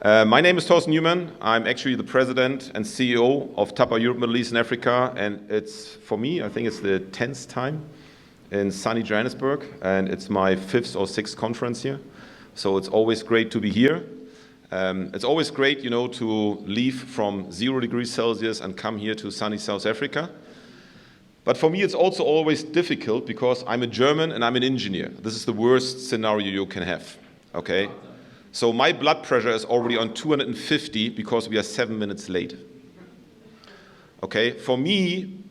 My name is Thorsten Neumann. I'm actually the president and CEO of TAPA Europe, Middle East and Africa, and it's, for me, I think it's the 10th time in sunny Johannesburg, and it's my 5th or 6th conference here. So it's always great to be here. It's always great, to leave from 0 degrees Celsius and come here to sunny South Africa. But for me, it's also always difficult because I'm a German and I'm an engineer. This is the worst scenario you can have, okay? So my blood pressure is already on 250 because we are 7 minutes late. Okay, for me,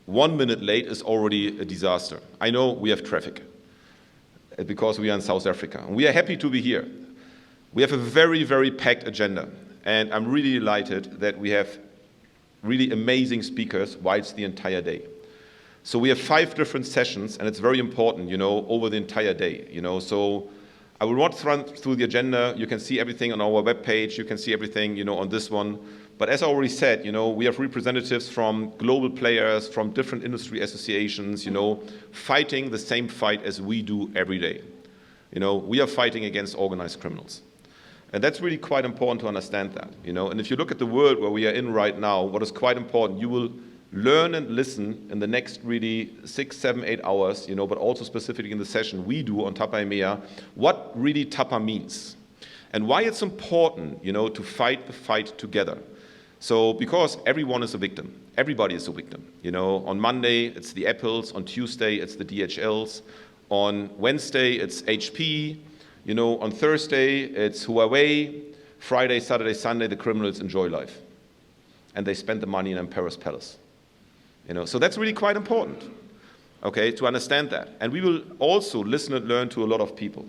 1 minute late is already a disaster. I know we have traffic because we are in South Africa. And we are happy to be here. We have a very, very packed agenda. And I'm really delighted that we have really amazing speakers whilst the entire day. So we have 5 different sessions, and it's very important, over the entire day, So I will not run through the agenda. You can see everything on our webpage. You can see everything, on this one. But as I already said, we have representatives from global players, from different industry associations, fighting the same fight as we do every day. We are fighting against organized criminals. And that's really quite important to understand that, And if you look at the world where we are in right now, what is quite important, you will learn and listen in the next really 6, 7, 8 hours, but also specifically in the session we do on TAPA EMEA, what really TAPA means and why it's important, to fight the fight together. So because everyone is a victim, everybody is a victim. On Monday it's the Apples, on Tuesday it's the DHLs, on Wednesday it's HP, on Thursday it's Huawei, Friday, Saturday, Sunday the criminals enjoy life and they spend the money in Emperor's Palace. So that's really quite important, okay, to understand that. And we will also listen and learn to a lot of people.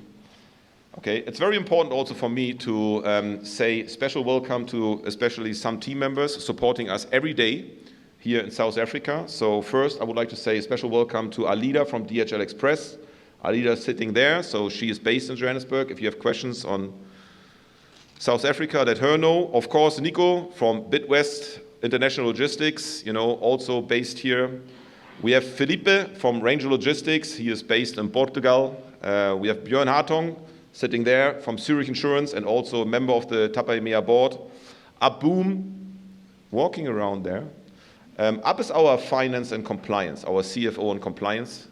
Okay, it's very important also for me to say special welcome to especially some team members supporting us every day here in South Africa. So first, I would like to say a special welcome to Alida from DHL Express. Alida is sitting there, so she is based in Johannesburg. If you have questions on South Africa, let her know. Of course, Nico from Bidwest International Logistics, also based here. We have Felipe from Ranger Logistics. He is based in Portugal. We have Björn Hartong sitting there from Zurich Insurance and also a member of the TAPA EMEA board. Aboom, walking around there. Ab is our finance and compliance, our CFO and compliance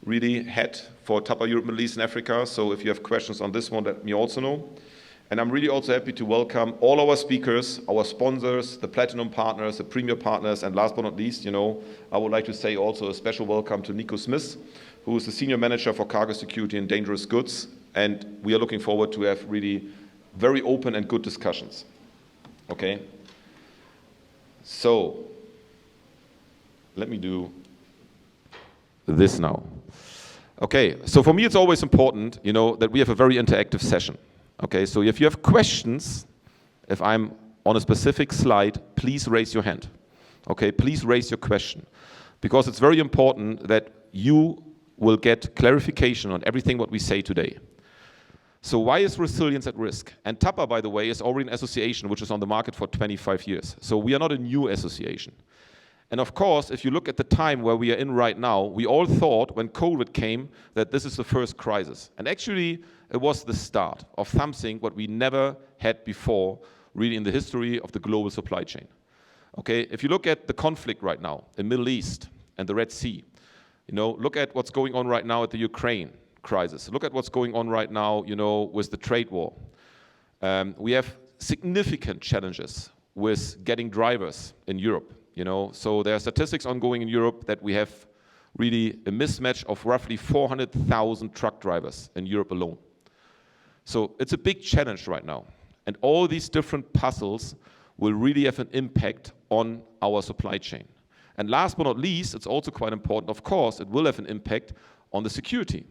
really head for TAPA Europe, Middle East and Africa. So if you have questions on this one, let me also know. And I'm really also happy to welcome all our speakers, our sponsors, the platinum partners, the premier partners, and last but not least, I would like to say also a special welcome to Nico Smith, who is the Senior Manager for Cargo Security and Dangerous Goods. And we are looking forward to have really very open and good discussions. Okay? So, let me do this now. Okay, so for me it's always important, that we have a very interactive session. Okay, so if you have questions, if I'm on a specific slide, please raise your hand. Okay, please raise your question. Because it's very important that you will get clarification on everything what we say today. So why is resilience at risk? And TAPA, by the way, is already an association which is on the market for 25 years. So we are not a new association. And of course, if you look at the time where we are in right now, we all thought when COVID came that this is the first crisis. And actually, it was the start of something what we never had before, really in the history of the global supply chain. Okay, if you look at the conflict right now in the Middle East and the Red Sea, look at what's going on right now at the Ukraine crisis. Look at what's going on right now, with the trade war. We have significant challenges with getting drivers in Europe. So there are statistics ongoing in Europe that we have really a mismatch of roughly 400,000 truck drivers in Europe alone. So it's a big challenge right now. And all these different puzzles will really have an impact on our supply chain. And last but not least, it's also quite important, of course, it will have an impact on the security.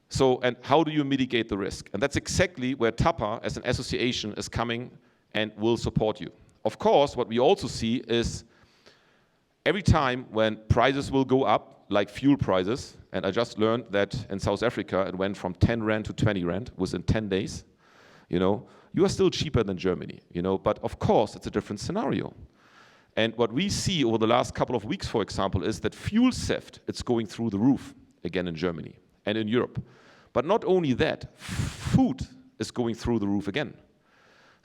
So, and how do you mitigate the risk? And that's exactly where TAPA as an association is coming and will support you. Of course, what we also see is every time when prices will go up, like fuel prices, and I just learned that in South Africa it went from 10 Rand to 20 Rand within 10 days, you are still cheaper than Germany, but of course it's a different scenario. And what we see over the last couple of weeks, for example, is that fuel theft, it's going through the roof again in Germany and in Europe. But not only that, food is going through the roof again.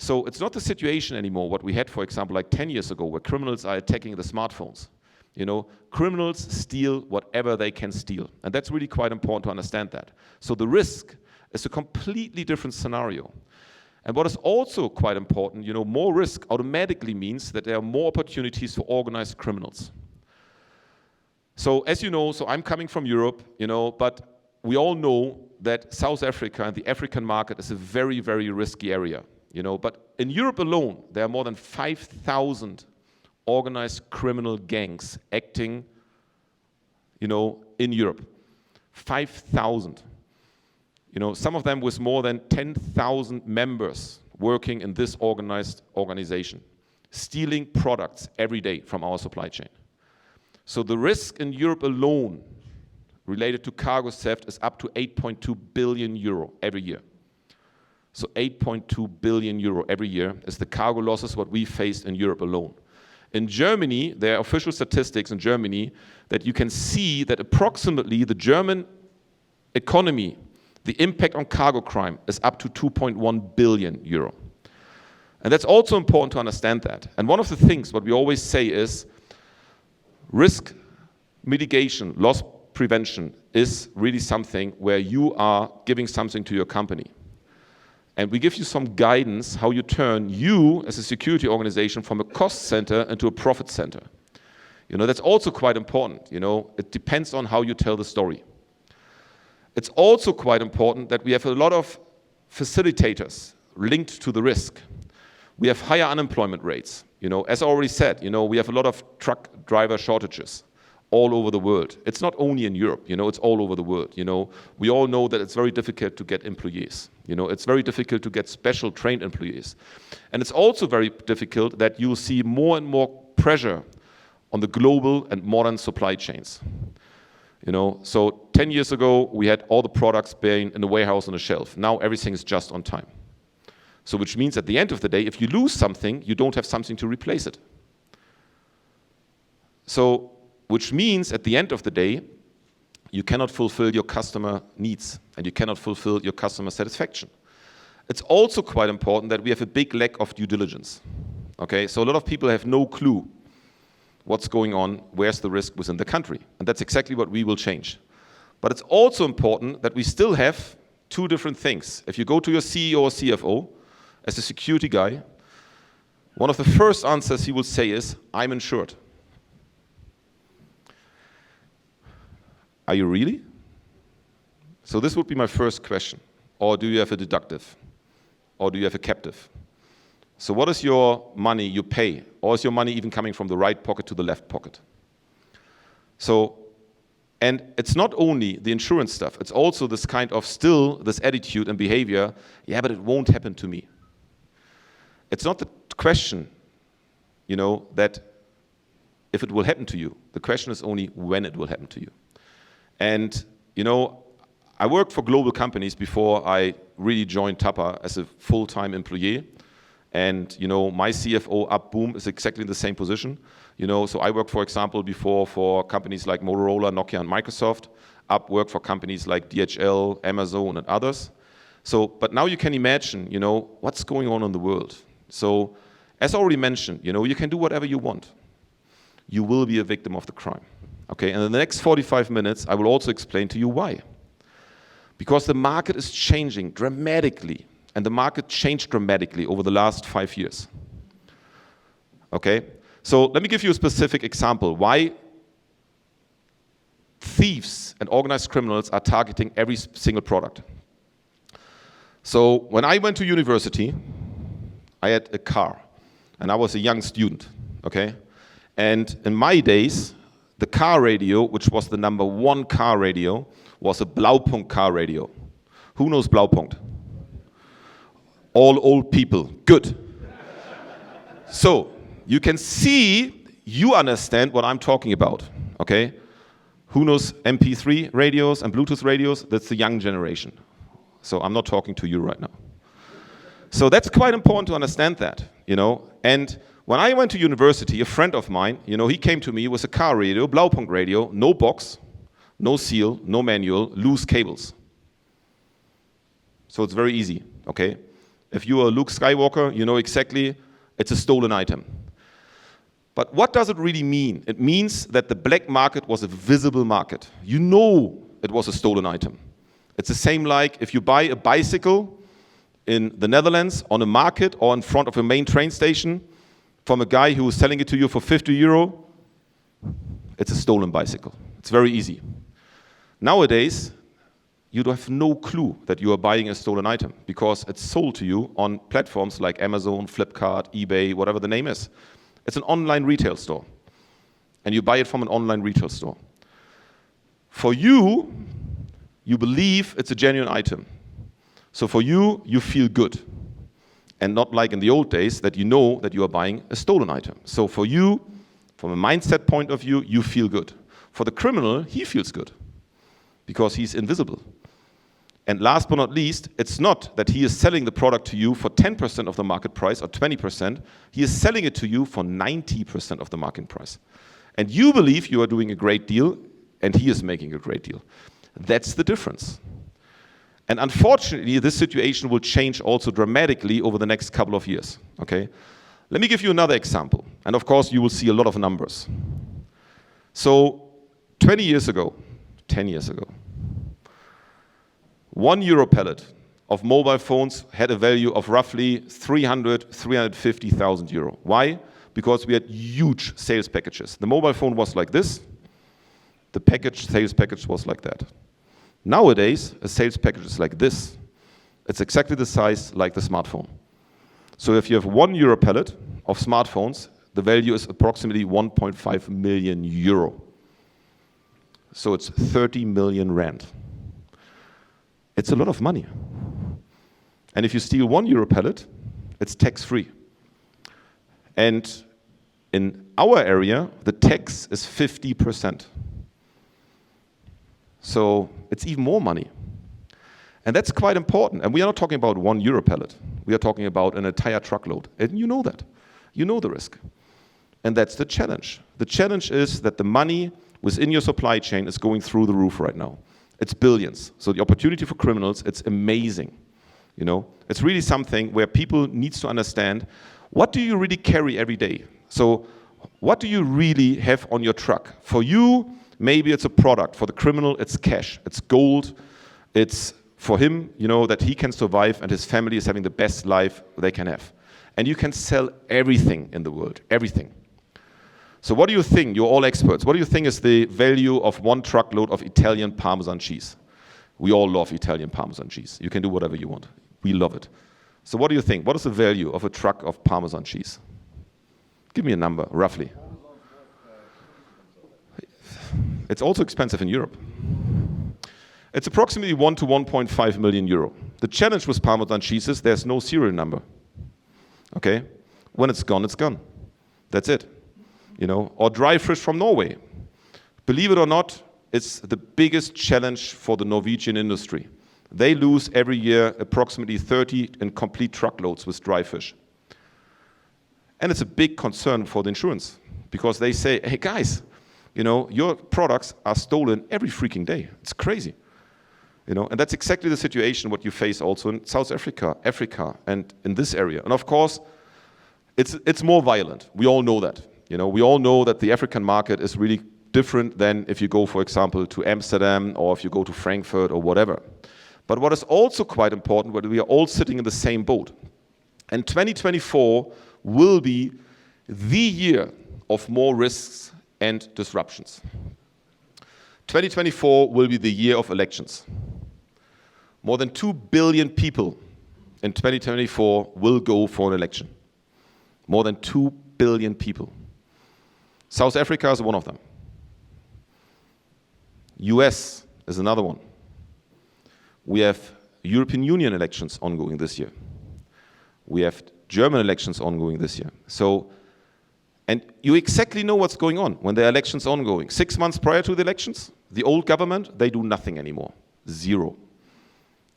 So it's not the situation anymore, what we had, for example, like 10 years ago, where criminals are attacking the smartphones. You know, criminals steal whatever they can steal. And that's really quite important to understand that. So the risk is a completely different scenario. And what is also quite important, you know, more risk automatically means that there are more opportunities for organized criminals. So as you know, so I'm coming from Europe, you know, but we all know that South Africa and the African market is a very, very risky area, you know. But in Europe alone, there are more than 5,000 organized criminal gangs acting, you know, in Europe. 5,000. You know, some of them with more than 10,000 members working in this organization, stealing products every day from our supply chain. So the risk in Europe alone related to cargo theft is up to 8.2 billion euro every year. So 8.2 billion euro every year is the cargo losses what we faced in Europe alone. In Germany, there are official statistics in Germany that you can see that approximately the German economy, the impact on cargo crime is up to 2.1 billion euro. And that's also important to understand that. And one of the things what we always say is risk mitigation, loss prevention is really something where you are giving something to your company. And we give you some guidance how you turn you as a security organization from a cost center into a profit center. You know, that's also quite important. You know, it depends on how you tell the story. It's also quite important that we have a lot of facilitators linked to the risk. We have higher unemployment rates. You know, as I already said, you know, we have a lot of truck driver shortages all over the world. It's not only in Europe, you know, it's all over the world. You know, we all know that it's very difficult to get employees. You know, it's very difficult to get special trained employees. And it's also very difficult that you see more and more pressure on the global and modern supply chains. You know, so 10 years ago, we had all the products being in the warehouse on the shelf. Now everything is just on time. So which means at the end of the day, if you lose something, you don't have something to replace it. So, which means at the end of the day, you cannot fulfill your customer needs and you cannot fulfill your customer satisfaction. It's also quite important that we have a big lack of due diligence. Okay, so a lot of people have no clue what's going on, where's the risk within the country. And that's exactly what we will change. But it's also important that we still have two different things. If you go to your CEO or CFO, as a security guy, one of the first answers he will say is, I'm insured. Are you really? So this would be my first question. Or do you have a deductive? Or do you have a captive? So what is your money you pay? Or is your money even coming from the right pocket to the left pocket? So, and it's not only the insurance stuff, it's also this kind of still, this attitude and behavior, yeah, but it won't happen to me. It's not the question, you know, that if it will happen to you. The question is only when it will happen to you. And, you know, I worked for global companies before I really joined TAPA as a full-time employee. And, you know, my CFO up boom is exactly in the same position. You know, so I worked, for example, before for companies like Motorola, Nokia, and Microsoft. Up worked for companies like DHL, Amazon, and others. So, but now you can imagine, you know, what's going on in the world. So, as already mentioned, you know, you can do whatever you want. You will be a victim of the crime. Okay, and in the next 45 minutes, I will also explain to you why. Because the market is changing dramatically. And the market changed dramatically over the last 5 years. Okay, so let me give you a specific example why thieves and organized criminals are targeting every single product. So when I went to university, I had a car, and I was a young student, okay? And in my days, the car radio, which was the #1 car radio, was a Blaupunkt car radio. Who knows Blaupunkt? All old people. Good. So, you can see, you understand what I'm talking about, okay? Who knows MP3 radios and Bluetooth radios? That's the young generation. So I'm not talking to you right now. So that's quite important to understand that, you know? And when I went to university, a friend of mine, you know, he came to me with a car radio, Blaupunkt radio, no box, no seal, no manual, loose cables. So it's very easy, okay? If you are Luke Skywalker, you know exactly it's a stolen item. But what does it really mean? It means that the black market was a visible market. You know it was a stolen item. It's the same like if you buy a bicycle in the Netherlands on a market or in front of a main train station from a guy who is selling it to you for 50 euro, it's a stolen bicycle. It's very easy. Nowadays, you have no clue that you are buying a stolen item because it's sold to you on platforms like Amazon, Flipkart, eBay, whatever the name is. It's an online retail store. And you buy it from an online retail store. For you, you believe it's a genuine item. So for you, you feel good. And not like in the old days that you know that you are buying a stolen item. So for you, from a mindset point of view, you feel good. For the criminal, he feels good because he's invisible. And last but not least, it's not that he is selling the product to you for 10% of the market price or 20%. He is selling it to you for 90% of the market price. And you believe you are doing a great deal, and he is making a great deal. That's the difference. And unfortunately, this situation will change also dramatically over the next couple of years. Okay? Let me give you another example. And of course, you will see a lot of numbers. So 20 years ago, 10 years ago, €1 pallet of mobile phones had a value of roughly 350,000 euro. Why? Because we had huge sales packages. The mobile phone was like this. The sales package was like that. Nowadays, a sales package is like this. It's exactly the size like the smartphone. So if you have €1 pallet of smartphones, the value is approximately 1.5 million euro. So it's 30 million rand. It's a lot of money. And if you steal €1 pallet, it's tax-free. And in our area, the tax is 50%. So it's even more money. And that's quite important. And we are not talking about €1 pallet. We are talking about an entire truckload. And you know that. You know the risk. And that's the challenge. The challenge is that the money within your supply chain is going through the roof right now. It's billions. So the opportunity for criminals, it's amazing. You know, it's really something where people need to understand, what do you really carry every day? So what do you really have on your truck? For you, maybe it's a product. For the criminal, it's cash. It's gold. It's for him, you know, that he can survive and his family is having the best life they can have. And you can sell everything in the world, everything. So what do you think? You're all experts. What do you think is the value of 1 truckload of Italian Parmesan cheese? We all love Italian Parmesan cheese. You can do whatever you want. We love it. So what do you think? What is the value of a truck of Parmesan cheese? Give me a number, roughly. It's also expensive in Europe. It's approximately 1 to 1.5 million euro. The challenge with Parmesan cheese is there's no serial number. Okay? When it's gone, it's gone. That's it. You know, or dry fish from Norway. Believe it or not, it's the biggest challenge for the Norwegian industry. They lose every year approximately 30 in complete truckloads with dry fish. And it's a big concern for the insurance because they say, hey guys, you know, your products are stolen every freaking day. It's crazy. You know, and that's exactly the situation what you face also in South Africa, and in this area. And of course, it's more violent. We all know that. You know, we all know that the African market is really different than if you go, for example, to Amsterdam or if you go to Frankfurt or whatever. But what is also quite important, we are all sitting in the same boat. And 2024 will be the year of more risks and disruptions. 2024 will be the year of elections. More than 2 billion people in 2024 will go for an election. More than 2 billion people. South Africa is one of them. US is another one. We have European Union elections ongoing this year. We have German elections ongoing this year. So, and you exactly know what's going on when there are elections ongoing. 6 months prior to the elections, the old government, they do nothing anymore. Zero.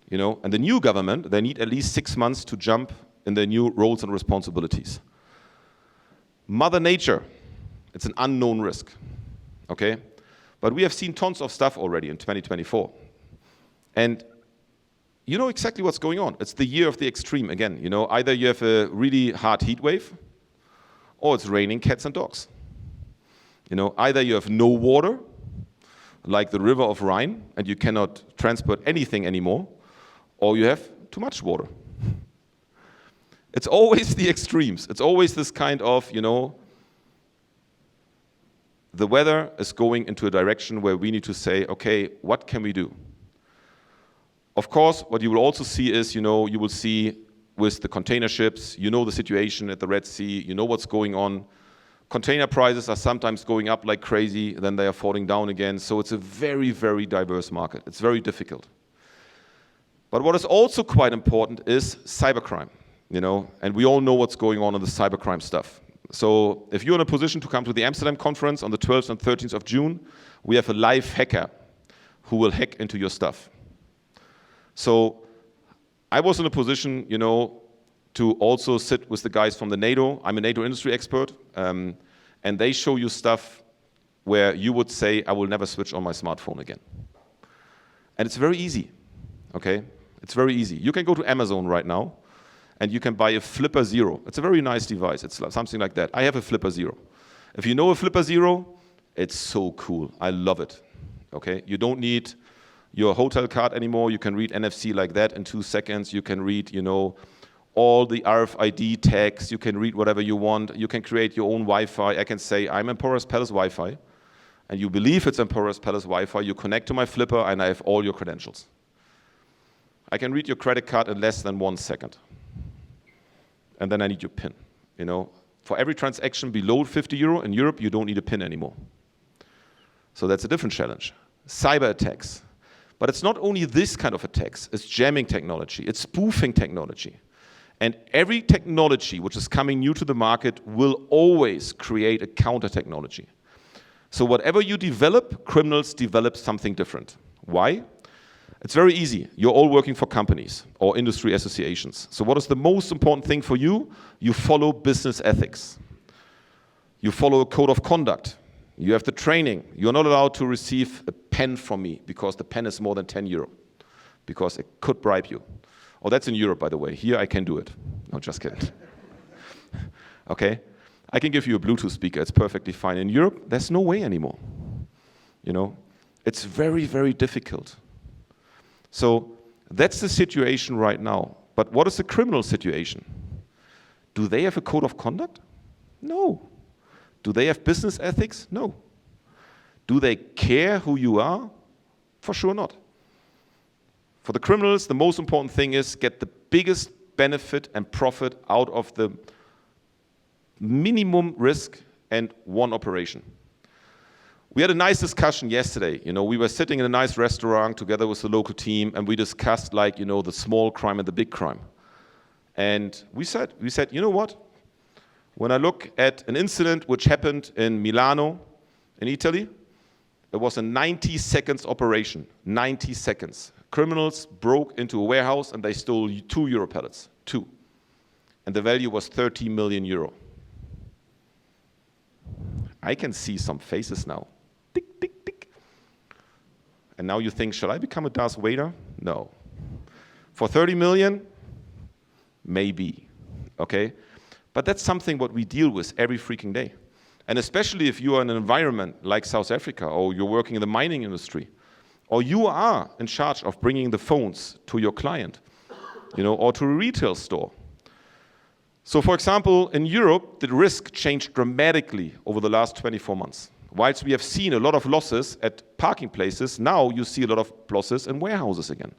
You know, and the new government, they need at least 6 months to jump in their new roles and responsibilities. Mother Nature, it's an unknown risk, okay? But we have seen tons of stuff already in 2024. And you know exactly what's going on. It's the year of the extreme again. You know, either you have a really hard heat wave, or it's raining cats and dogs. You know, either you have no water, like the river of Rhine, and you cannot transport anything anymore, or you have too much water. It's always the extremes. It's always this kind of, you know, the weather is going into a direction where we need to say, okay, what can we do? Of course, what you will also see is, you know, you will see with the container ships, you know the situation at the Red Sea, you know what's going on. Container prices are sometimes going up like crazy, then they are falling down again. So it's a very, very diverse market. It's very difficult. But what is also quite important is cybercrime, you know, and we all know what's going on in the cybercrime stuff. So if you're in a position to come to the Amsterdam conference on the 12th and 13th of June, we have a live hacker who will hack into your stuff. So I was in a position, you know, to also sit with the guys from the NATO. I'm a NATO industry expert, and they show you stuff where you would say, I will never switch on my smartphone again. And it's very easy, okay? It's very easy. You can go to Amazon right now, and you can buy a Flipper Zero. It's a very nice device. It's something like that. I have a Flipper Zero. If you know a Flipper Zero, it's so cool. I love it, okay? You don't need your hotel card anymore. You can read NFC like that in 2 seconds. You can read, you know, all the RFID tags. You can read whatever you want. You can create your own Wi-Fi. I can say, I'm Emperor's Palace Wi-Fi, and you believe it's Emperor's Palace Wi-Fi. You connect to my Flipper, and I have all your credentials. I can read your credit card in less than 1 second. And then I need your PIN. You know, for every transaction below 50 euro in Europe, you don't need a PIN anymore. So that's a different challenge. Cyber attacks. But it's not only this kind of attacks. It's jamming technology. It's spoofing technology. And every technology which is coming new to the market will always create a counter technology. So whatever you develop, criminals develop something different. Why? It's very easy. You're all working for companies or industry associations. So what is the most important thing for you? You follow business ethics. You follow a code of conduct. You have the training. You're not allowed to receive a pen from me because the pen is more than 10 euro, because it could bribe you. Oh, that's in Europe, by the way. Here I can do it. No, just kidding. Okay? I can give you a Bluetooth speaker. It's perfectly fine. In Europe, there's no way anymore. You know? It's very, very difficult. So that's the situation right now. But what is the criminal situation? Do they have a code of conduct? No. Do they have business ethics? No. Do they care who you are? For sure not. For the criminals, the most important thing is get the biggest benefit and profit out of the minimum risk and one operation. We had a nice discussion yesterday. You know, we were sitting in a nice restaurant together with the local team, and we discussed, like, you know, the small crime and the big crime. And we said, you know what? When I look at an incident which happened in Milano, in Italy, it was a 90 seconds operation. 90 seconds. Criminals broke into a warehouse and they stole 2 euro pallets. 2. And the value was 30 million euro. I can see some faces now. Tick, tick, tick. And now you think, shall I become a Darth Vader? No. For 30 million? Maybe. Okay? But that's something what we deal with every freaking day. And especially if you are in an environment like South Africa, or you're working in the mining industry, or you are in charge of bringing the phones to your client, you know, or to a retail store. So, for example, in Europe, the risk changed dramatically over the last 24 months. Whilst we have seen a lot of losses at parking places, now you see a lot of losses in warehouses again,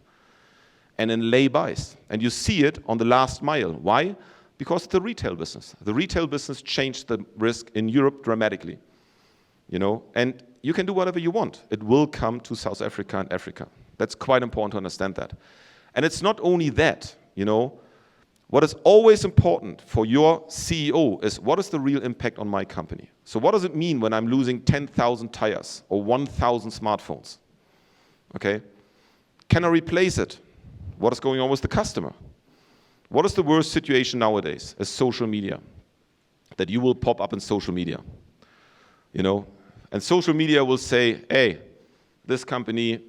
and in lay-bys. And you see it on the last mile. Why? Because of the retail business. The retail business changed the risk in Europe dramatically. You know, and you can do whatever you want. It will come to South Africa and Africa. That's quite important to understand that. And it's not only that, you know. What is always important for your CEO is, what is the real impact on my company? So what does it mean when I'm losing 10,000 tires or 1,000 smartphones? Okay? Can I replace it? What is going on with the customer? What is the worst situation nowadays? Is social media. That you will pop up in social media. You know? And social media will say, hey, this company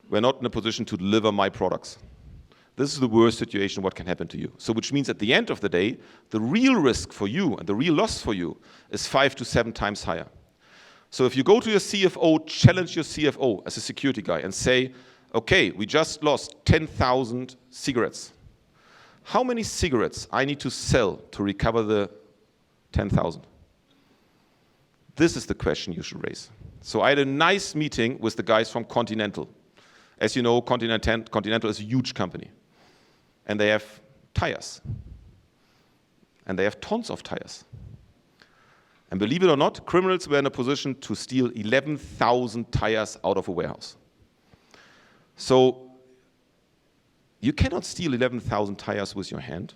were not in a position to deliver my products. This is the worst situation what can happen to you. So which means at the end of the day, the real risk for you and the real loss for you is 5 to 7 times higher. So if you go to your CFO, challenge your CFO as a security guy and say, okay, we just lost 10,000 cigarettes. How many cigarettes I need to sell to recover the 10,000? This is the question you should raise. So I had a nice meeting with the guys from Continental. As you know, Continental is a huge company. And they have tires. And they have tons of tires. And believe it or not, criminals were in a position to steal 11,000 tires out of a warehouse. So you cannot steal 11,000 tires with your hand.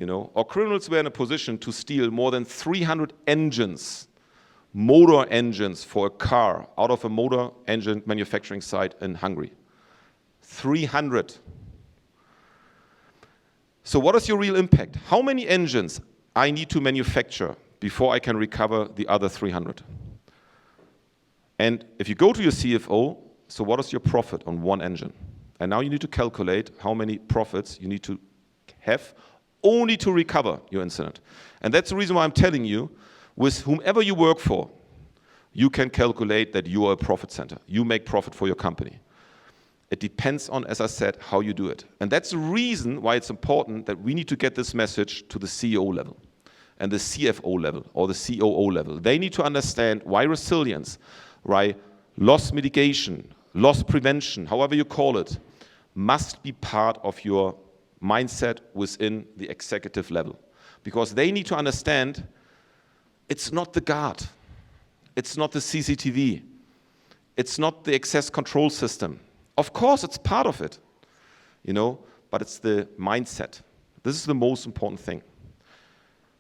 Or criminals were in a position to steal more than 300 engines, motor engines for a car out of a motor engine manufacturing site in Hungary. 300. So what is your real impact? How many engines I need to manufacture before I can recover the other 300? And if you go to your CFO, so what is your profit on one engine? And now you need to calculate how many profits you need to have only to recover your incident. And that's the reason why I'm telling you, with whomever you work for, you can calculate that you are a profit center. You make profit for your company. It depends on, as I said, how you do it. And that's the reason why it's important that we need to get this message to the CEO level and the CFO level or the COO level. They need to understand why resilience, why loss mitigation, loss prevention, however you call it, must be part of your mindset within the executive level. Because they need to understand it's not the guard, it's not the CCTV, it's not the access control system. Of course, it's part of it, but it's the mindset. This is the most important thing,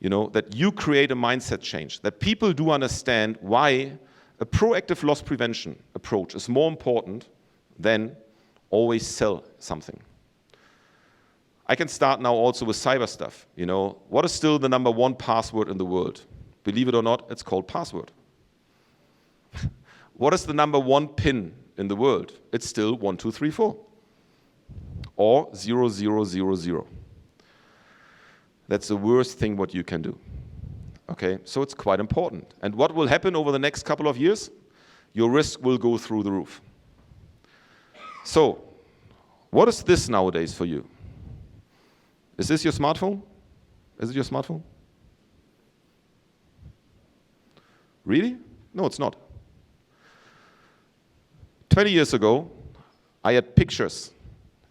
that you create a mindset change, that people do understand why a proactive loss prevention approach is more important than always sell something. I can start now also with cyber stuff. What is still the #1 password in the world? Believe it or not, it's called password. What is the #1 PIN in the world? It's still 1, 2, 3, 4 or 0, 0, 0, 0. That's the worst thing what you can do. Okay, so it's quite important. And what will happen over the next couple of years? Your risk will go through the roof. So, what is this nowadays for you? Is this your smartphone? Is it your smartphone? Really? No, it's not. 20 years ago, I had pictures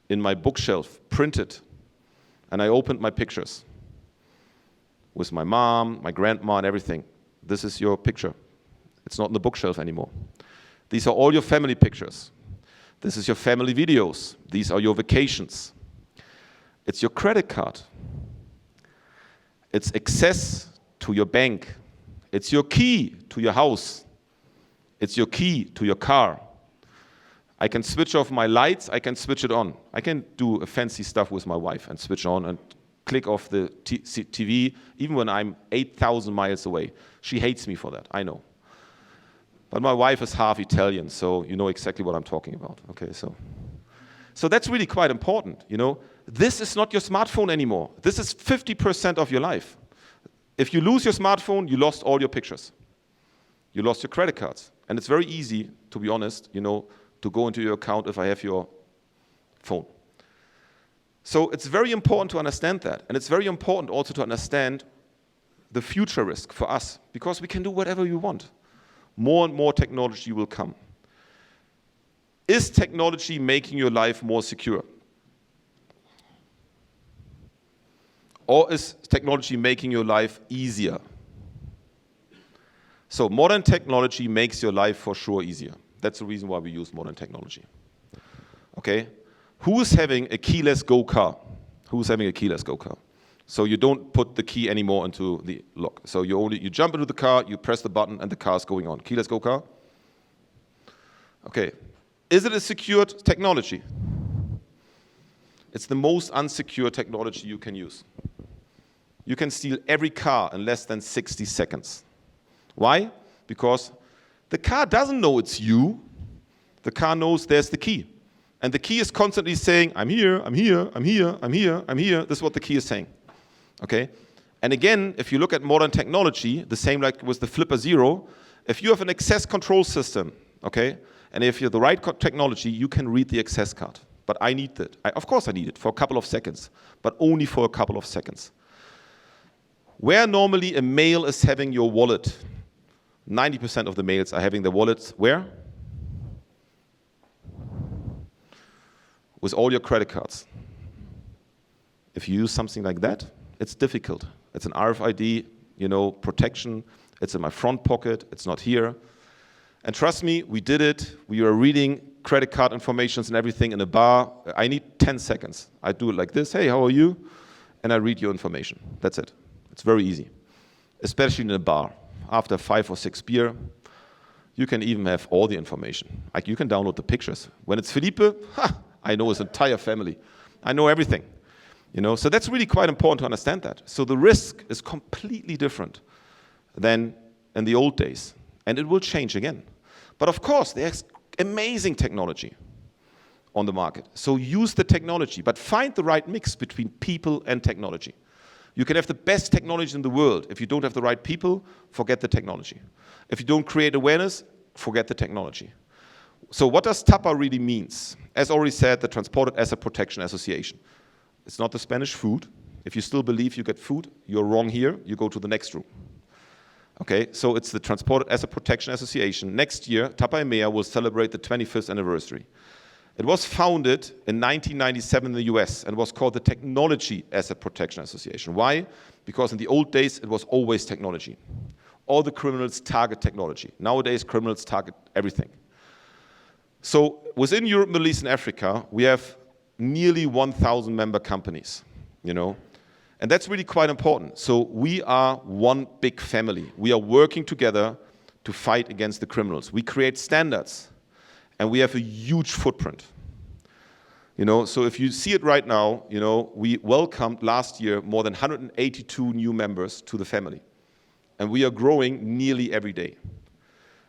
in my bookshelf, printed, and I opened my pictures with my mom, my grandma, and everything. This is your picture. It's not in the bookshelf anymore. These are all your family pictures. This is your family videos. These are your vacations. It's your credit card. It's access to your bank. It's your key to your house. It's your key to your car. I can switch off my lights, I can switch it on. I can do fancy stuff with my wife and switch on and click off the TV, even when I'm 8,000 miles away. She hates me for that, I know. But my wife is half Italian, so you know exactly what I'm talking about. Okay, so that's really quite important, This is not your smartphone anymore. This is 50% of your life. If you lose your smartphone, you lost all your pictures. You lost your credit cards. And it's very easy, to be honest, to go into your account if I have your phone. So it's very important to understand that. And it's very important also to understand the future risk for us, because we can do whatever we want. More and more technology will come. Is technology making your life more secure? Or is technology making your life easier? So modern technology makes your life for sure easier. That's the reason why we use modern technology. Okay? Who is having a keyless go car? Who's having a keyless go car? So you don't put the key anymore into the lock. So you jump into the car, you press the button, and the car's going on. Keyless go car? Okay. Is it a secured technology? It's the most unsecure technology you can use. You can steal every car in less than 60 seconds. Why? Because the car doesn't know it's you. the car knows there's the key. And the key is constantly saying, I'm here, I'm here, I'm here, I'm here, I'm here. This is what the key is saying. Okay? And again, if you look at modern technology, the same like with the Flipper Zero, if you have an access control system, okay, and if you have the right technology, you can read the access card. But I need that. Of course I need it for a couple of seconds, but only for a couple of seconds. Where normally a male is having your wallet, 90% of the males are having their wallets where? With all your credit cards. If you use something like that, it's difficult. It's an RFID, protection. It's in my front pocket. It's not here. And trust me, we did it. We were reading credit card informations and everything in a bar. I need 10 seconds. I do it like this. Hey, how are you? And I read your information. That's it. It's very easy, especially in a bar. After 5 or 6 beer, you can even have all the information. Like you can download the pictures. When it's Felipe, I know his entire family. I know everything. So that's really quite important to understand that. So the risk is completely different than in the old days. And it will change again. But of course, there's amazing technology on the market. So use the technology, but find the right mix between people and technology. You can have the best technology in the world. If you don't have the right people, forget the technology. If you don't create awareness, forget the technology. So what does TAPA really means? As already said, the Transported Asset Protection Association. It's not the Spanish food. If you still believe you get food, you're wrong here. You go to the next room. Okay, so it's the Transported Asset Protection Association. Next year, TAPA EMEA will celebrate the 25th anniversary. It was founded in 1997 in the US and was called the Technology Asset Protection Association. Why? Because in the old days, it was always technology. All the criminals target technology. Nowadays, criminals target everything. So within Europe, Middle East, and Africa, we have nearly 1,000 member companies, And that's really quite important. So we are one big family. We are working together to fight against the criminals. We create standards, and we have a huge footprint. So if you see it right now, we welcomed last year more than 182 new members to the family. And we are growing nearly every day.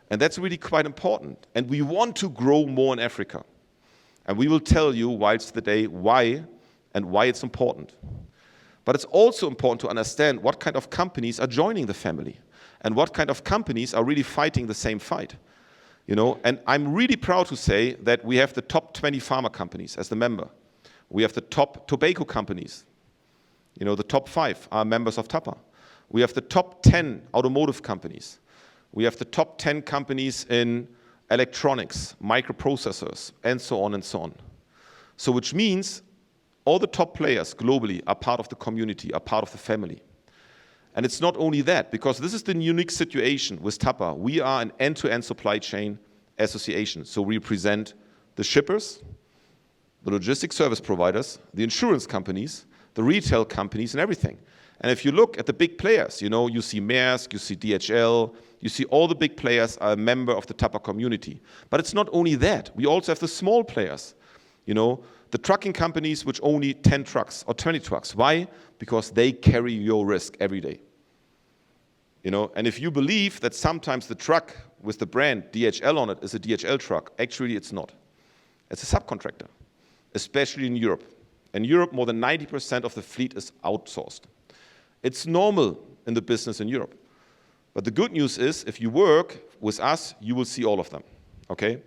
And that's really quite important. And we want to grow more in Africa. And we will tell you while it's the day why and why it's important. But it's also important to understand what kind of companies are joining the family and what kind of companies are really fighting the same fight. And I'm really proud to say that we have the top 20 pharma companies as the member. We have the top tobacco companies. The top 5 are members of TAPA. We have the top 10 automotive companies. We have the top 10 companies in electronics, microprocessors, and so on and so on. So which means all the top players globally are part of the community, are part of the family. And it's not only that, because this is the unique situation with TAPA. We are an end-to-end supply chain association. So we represent the shippers, the logistics service providers, the insurance companies, the retail companies, and everything. And if you look at the big players, you see Maersk, you see DHL, you see all the big players are a member of the TAPA community. But it's not only that. We also have the small players, the trucking companies which only 10 trucks or 20 trucks. Why? Because they carry your risk every day. And if you believe that sometimes the truck with the brand DHL on it is a DHL truck, actually it's not. It's a subcontractor, especially in Europe. In Europe, more than 90% of the fleet is outsourced. It's normal in the business in Europe. But the good news is, if you work with us, you will see all of them, okay?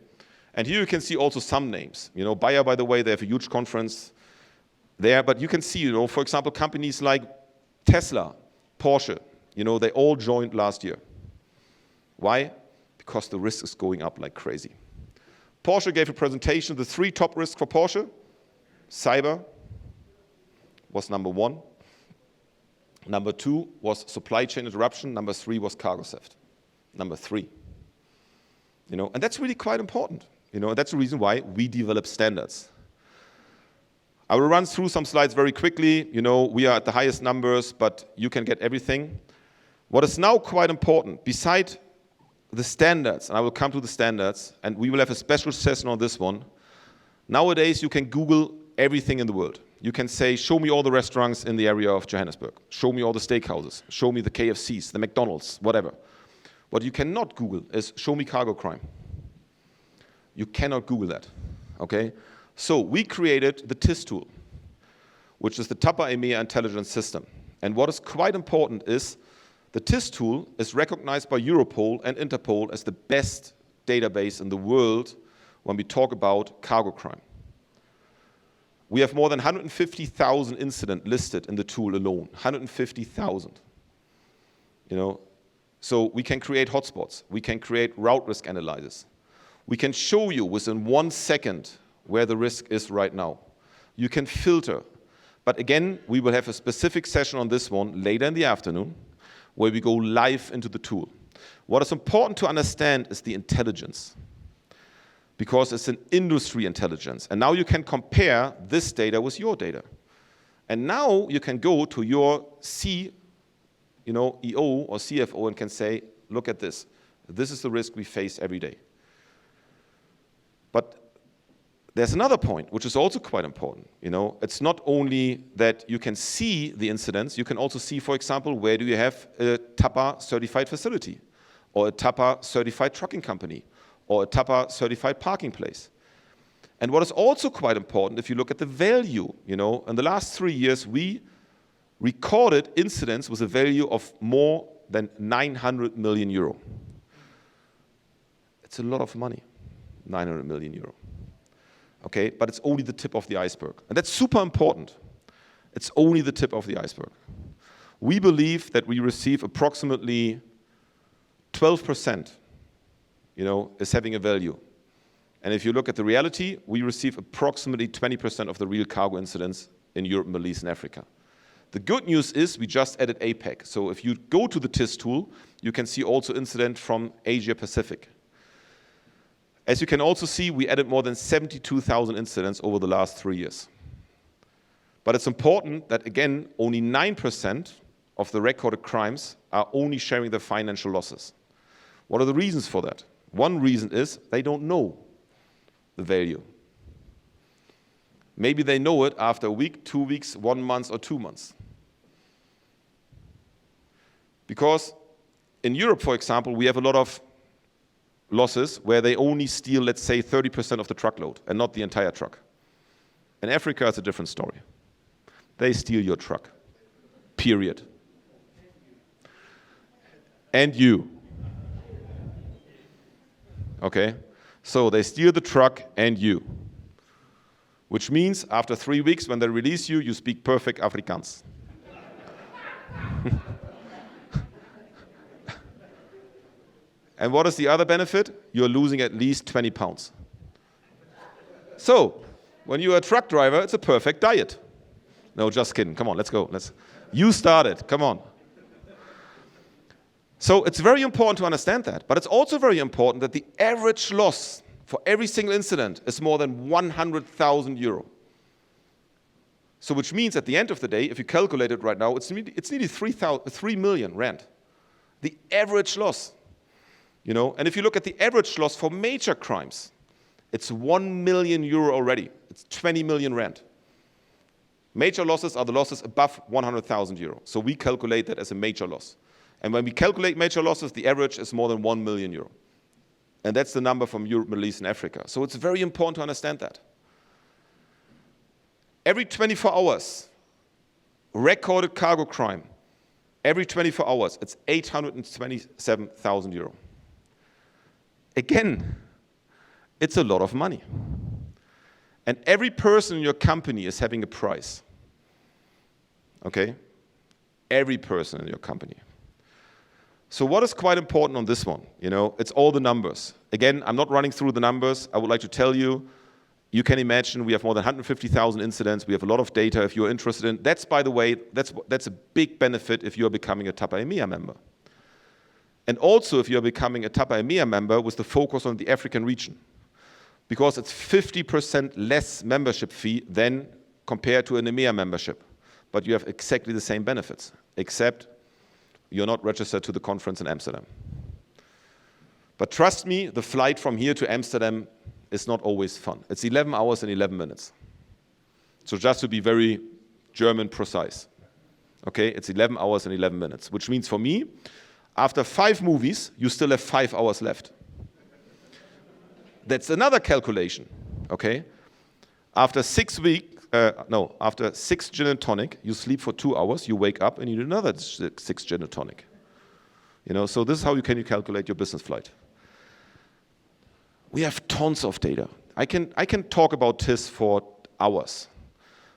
And here you can see also some names. Bayer, by the way, they have a huge conference there. But you can see, for example, companies like Tesla, Porsche, they all joined last year. Why? Because the risk is going up like crazy. Porsche gave a presentation. The 3 top risks for Porsche, cyber was number 1. Number 2 was supply chain interruption. Number 3 was cargo theft. Number 3. And that's really quite important. That's the reason why we develop standards. I will run through some slides very quickly. We are at the highest numbers, but you can get everything. What is now quite important, beside the standards, and I will come to the standards, and we will have a special session on this one. Nowadays, you can Google everything in the world. You can say, show me all the restaurants in the area of Johannesburg. Show me all the steakhouses. Show me the KFCs, the McDonald's, whatever. What you cannot Google is, show me cargo crime. You cannot Google that, okay? So we created the TIS tool, which is the TAPA EMEA intelligence system. And what is quite important is the TIS tool is recognized by Europol and Interpol as the best database in the world when we talk about cargo crime. We have more than 150,000 incidents listed in the tool alone, 150,000. You know, so we can create hotspots, we can create route risk analysis. We can show you within 1 second where the risk is right now. You can filter. But again, we will have a specific session on this one later in the afternoon where we go live into the tool. What is important to understand is the intelligence, because it's an industry intelligence. And now you can compare this data with your data. And now you can go to your EO or CFO and can say, look at this. This is the risk we face every day. But there's another point, which is also quite important. You know, it's not only that you can see the incidents, you can also see, for example, where do you have a TAPA certified facility, or a TAPA certified trucking company, or a TAPA certified parking place. And what is also quite important, if you look at the value, you know, in the last 3 years, we recorded incidents with a value of more than 900 million euro. It's a lot of money, 900 million euro. Okay, but it's only the tip of the iceberg. And that's super important. It's only the tip of the iceberg. We believe that we receive approximately 12%, you know, is having a value. And if you look at the reality, we receive approximately 20% of the real cargo incidents in Europe, Middle East, and Africa. The good news is we just added APAC. So if you go to the TIS tool, you can see also incident from Asia Pacific. As you can also see, we added more than 72,000 incidents over the last 3 years. But it's important that, again, only 9% of the recorded crimes are only sharing the financial losses. What are the reasons for that? One reason is they don't know the value. Maybe they know it after a week, 2 weeks, 1 month, or 2 months. Because in Europe, for example, we have a lot of losses where they only steal, let's say, 30% of the truckload and not the entire truck. In Africa, it's a different story. They steal your truck, period. And you. Okay? So they steal the truck and you. Which means after 3 weeks, when they release you, you speak perfect Afrikaans. And what is the other benefit? You're losing at least 20 pounds. So, when you're a truck driver, it's a perfect diet. No, just kidding. Come on, let's go. You started. Come on. So it's very important to understand that. But it's also very important that the average loss for every single incident is more than 100,000 euro. So which means at the end of the day, if you calculate it right now, it's nearly 3 million rand. The average loss. You know, and if you look at the average loss for major crimes, it's 1 million euro already. It's 20 million rand. Major losses are the losses above 100,000 euro. So we calculate that as a major loss. And when we calculate major losses, the average is more than 1 million euro. And that's the number from Europe, Middle East, and Africa. So it's very important to understand that. Every 24 hours, recorded cargo crime, every 24 hours, it's 827,000 euro. Again, it's a lot of money. And every person in your company is having a price. Okay? Every person in your company. So what is quite important on this one? You know, it's all the numbers. Again, I'm not running through the numbers. I would like to tell you, you can imagine we have more than 150,000 incidents. We have a lot of data if you're interested in. That's, by the way, that's a big benefit if you're becoming a TAPA EMEA member. And also if you're becoming a TAPA EMEA member with the focus on the African region. Because it's 50% less membership fee than compared to an EMEA membership. But you have exactly the same benefits, except you're not registered to the conference in Amsterdam. But trust me, the flight from here to Amsterdam is not always fun. It's 11 hours and 11 minutes. So just to be very German precise. Okay, it's 11 hours and 11 minutes, which means for me, after 5 movies, you still have 5 hours left. that's another calculation, okay? After 6 gin and tonic, you sleep for 2 hours, you wake up and you do another 6 gin and tonic. So this is how you calculate your business flight. We have tons of data. I can talk about this for hours,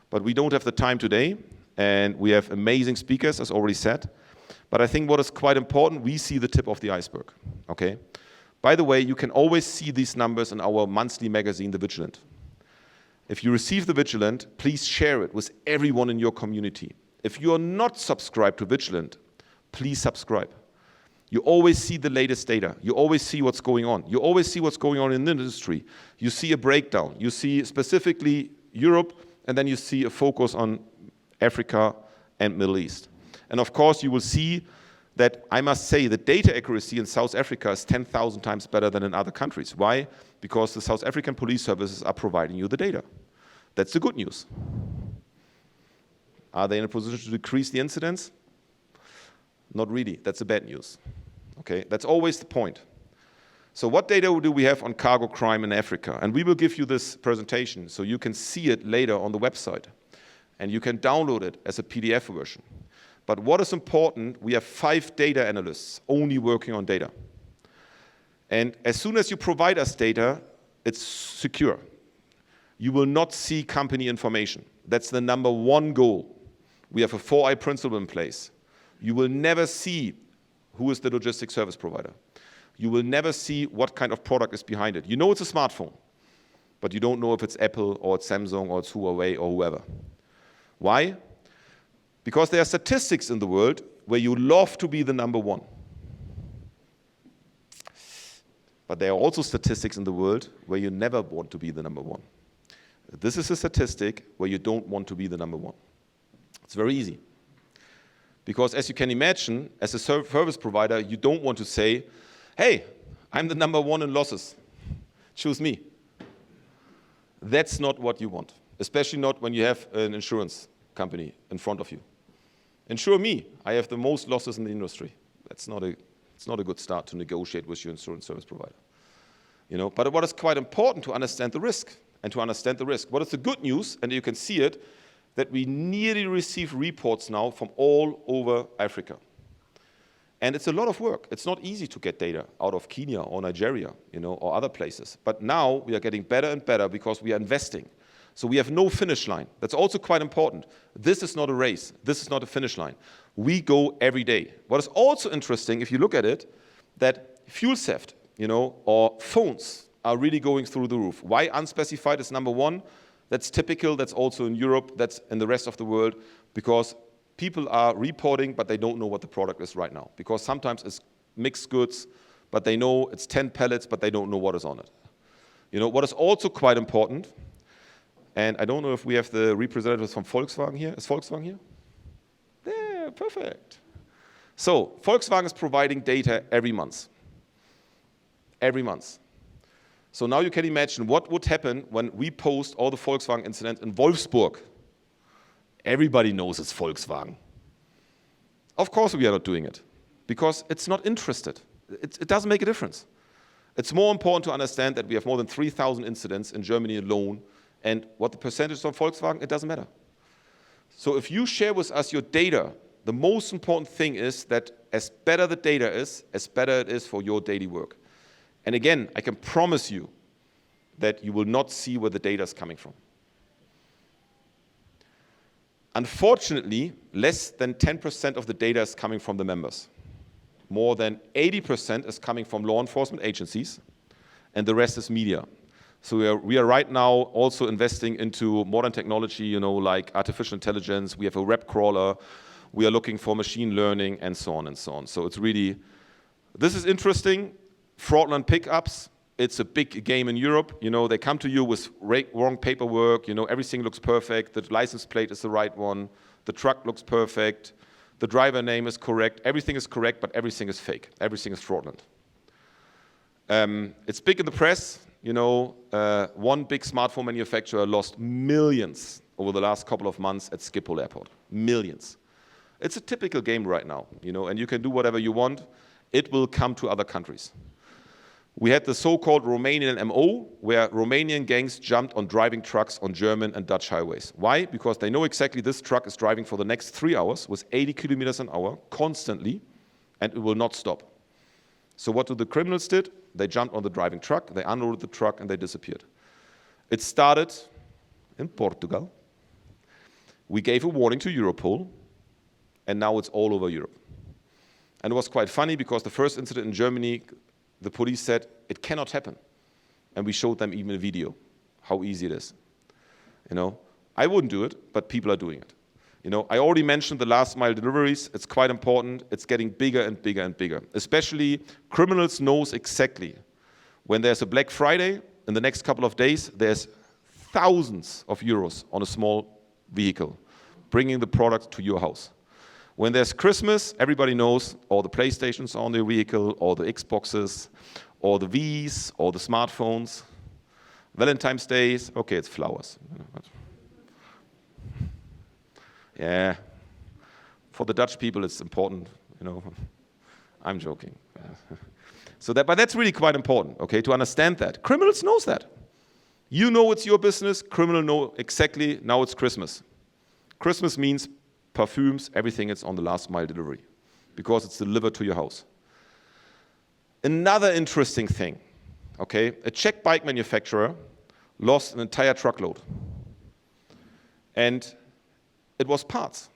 but we don't have the time today, and we have amazing speakers, as already said. But I think what is quite important, we see the tip of the iceberg, okay? By the way, you can always see these numbers in our monthly magazine, The Vigilant. If you receive The Vigilant, please share it with everyone in your community. If you are not subscribed to Vigilant, please subscribe. You always see the latest data. You always see what's going on. You always see what's going on in the industry. You see a breakdown. You see specifically Europe, and then you see a focus on Africa and Middle East. And of course, you will see that, I must say, the data accuracy in South Africa is 10,000 times better than in other countries. Why? Because the South African police services are providing you the data. That's the good news. Are they in a position to decrease the incidence? Not really. That's the bad news. Okay, that's always the point. So what data do we have on cargo crime in Africa? And we will give you this presentation so you can see it later on the website. And you can download it as a PDF version. But what is important, we have 5 data analysts only working on data. And as soon as you provide us data, it's secure. You will not see company information. That's the number 1 goal. We have a 4I principle in place. You will never see who is the logistics service provider. You will never see what kind of product is behind it. You know it's a smartphone, but you don't know if it's Apple or it's Samsung or it's Huawei or whoever. Why? Because there are statistics in the world where you love to be the number 1. But there are also statistics in the world where you never want to be the number 1. This is a statistic where you don't want to be the number 1. It's very easy. Because as you can imagine, as a service provider, you don't want to say, hey, I'm the number 1 in losses. Choose me. That's not what you want, especially not when you have an insurance company in front of you. Insure me, I have the most losses in the industry. It's not a good start to negotiate with your insurance service provider. But what is quite important to understand the risk, what is the good news, and you can see it, that we nearly receive reports now from all over Africa. And it's a lot of work. It's not easy to get data out of Kenya or Nigeria, or other places. But now we are getting better and better because we are investing. So we have no finish line. That's also quite important. This is not a race. This is not a finish line. We go every day. What is also interesting, if you look at it, that fuel theft, or phones are really going through the roof. Why unspecified is number 1? That's typical. That's also in Europe. That's in the rest of the world. Because people are reporting, but they don't know what the product is right now. Because sometimes it's mixed goods, but they know it's 10 pallets, but they don't know what is on it. What is also quite important, and I don't know if we have the representatives from Volkswagen here. Is Volkswagen here? Yeah, perfect. So Volkswagen is providing data every month. Every month. So now you can imagine what would happen when we post all the Volkswagen incidents in Wolfsburg. Everybody knows it's Volkswagen. Of course we are not doing it, because it's not interested. It doesn't make a difference. It's more important to understand that we have more than 3,000 incidents in Germany alone, and what the percentage is on Volkswagen, it doesn't matter. So if you share with us your data, the most important thing is that as better the data is, as better it is for your daily work. And again, I can promise you that you will not see where the data is coming from. Unfortunately, less than 10% of the data is coming from the members. More than 80% is coming from law enforcement agencies, and the rest is media. So we are right now also investing into modern technology, like artificial intelligence. We have a web crawler. We are looking for machine learning, and so on and so on. So it's really, this is interesting. Fraudulent pickups, it's a big game in Europe. They come to you with wrong paperwork. Everything looks perfect. The license plate is the right one. The truck looks perfect. The driver name is correct. Everything is correct, but everything is fake. Everything is fraudulent. It's big in the press. One big smartphone manufacturer lost millions over the last couple of months at Schiphol Airport. Millions. It's a typical game right now, and you can do whatever you want. It will come to other countries. We had the so-called Romanian MO, where Romanian gangs jumped on driving trucks on German and Dutch highways. Why? Because they know exactly this truck is driving for the next 3 hours with 80 kilometers an hour constantly, and it will not stop. So what do the criminals did? They jumped on the driving truck, they unloaded the truck, and they disappeared. It started in Portugal. We gave a warning to Europol, and now it's all over Europe. And it was quite funny because the first incident in Germany, the police said, it cannot happen. And we showed them even a video, how easy it is. I wouldn't do it, but people are doing it. I already mentioned the last mile deliveries. It's quite important. It's getting bigger and bigger and bigger. Especially criminals knows exactly when there's a Black Friday, in the next couple of days, there's thousands of euros on a small vehicle, bringing the product to your house. When there's Christmas, everybody knows all the PlayStations on their vehicle, all the Xboxes, all the Vs, all the smartphones. Valentine's Day, okay, it's flowers. Yeah, for the Dutch people it's important, I'm joking. But that's really quite important, okay, to understand that. Criminals knows that. You know it's your business, criminal know exactly, now it's Christmas. Christmas means perfumes, everything is on the last mile delivery because it's delivered to your house. Another interesting thing, okay, a Czech bike manufacturer lost an entire truckload. And it was parts.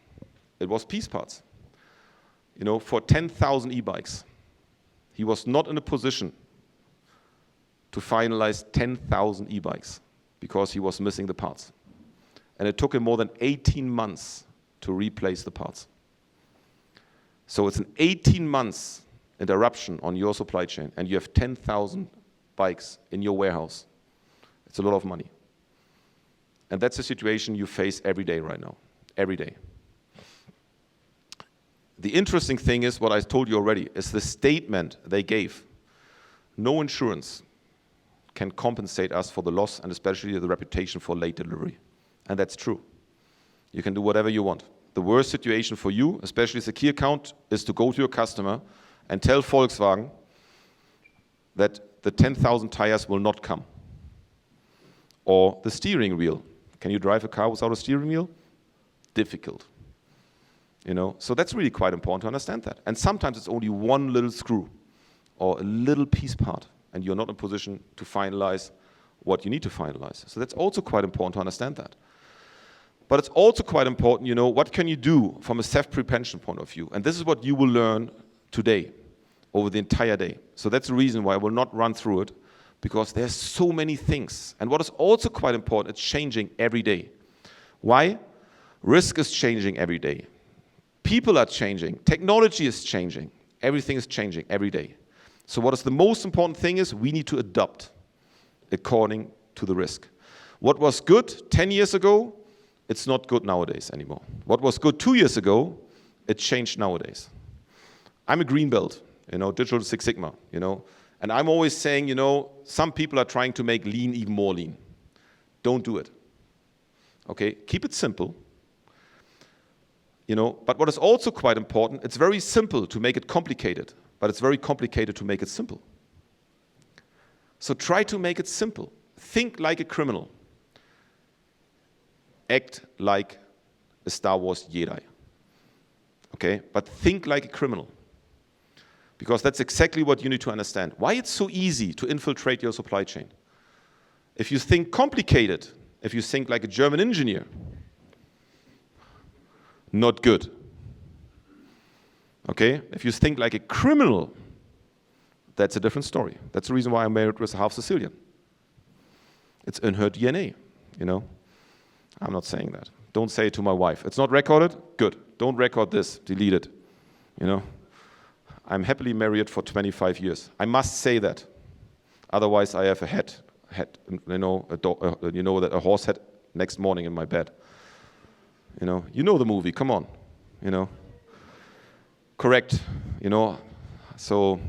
It was piece parts. For 10,000 e-bikes. He was not in a position to finalize 10,000 e-bikes because he was missing the parts. And it took him more than 18 months to replace the parts. So it's an 18 months interruption on your supply chain, and you have 10,000 bikes in your warehouse. It's a lot of money. And that's a situation you face every day right now. Every day. The interesting thing is, what I told you already, is the statement they gave. No insurance can compensate us for the loss, and especially the reputation for late delivery. And that's true. You can do whatever you want. The worst situation for you, especially as a key account, is to go to your customer and tell Volkswagen that the 10,000 tires will not come. Or the steering wheel. Can you drive a car without a steering wheel? Difficult. So that's really quite important to understand that. And sometimes it's only one little screw or a little piece part, and you're not in a position to finalize what you need to finalize. So that's also quite important to understand that. But it's also quite important, what can you do from a theft prevention point of view? And this is what you will learn today, over the entire day. So that's the reason why I will not run through it, because there's so many things. And what is also quite important, it's changing every day. Why? Risk is changing every day. People are changing. Technology is changing. Everything is changing every day. So what is the most important thing is we need to adapt according to the risk. What was good 10 years ago, it's not good nowadays anymore. What was good 2 years ago, it changed nowadays. I'm a green belt, digital Six Sigma, and I'm always saying, some people are trying to make lean even more lean. Don't do it. Okay, keep it simple. But what is also quite important, it's very simple to make it complicated, but it's very complicated to make it simple. So try to make it simple. Think like a criminal. Act like a Star Wars Jedi. Okay? But think like a criminal. Because that's exactly what you need to understand. Why it's so easy to infiltrate your supply chain. If you think complicated, if you think like a German engineer, not good. Okay? If you think like a criminal, that's a different story. That's the reason why I'm married with a half Sicilian. It's in her DNA, I'm not saying that. Don't say it to my wife. It's not recorded? Good. Don't record this. Delete it. I'm happily married for 25 years. I must say that. Otherwise, I have a head, that a horse head next morning in my bed. You know the movie. Come on. Correct. So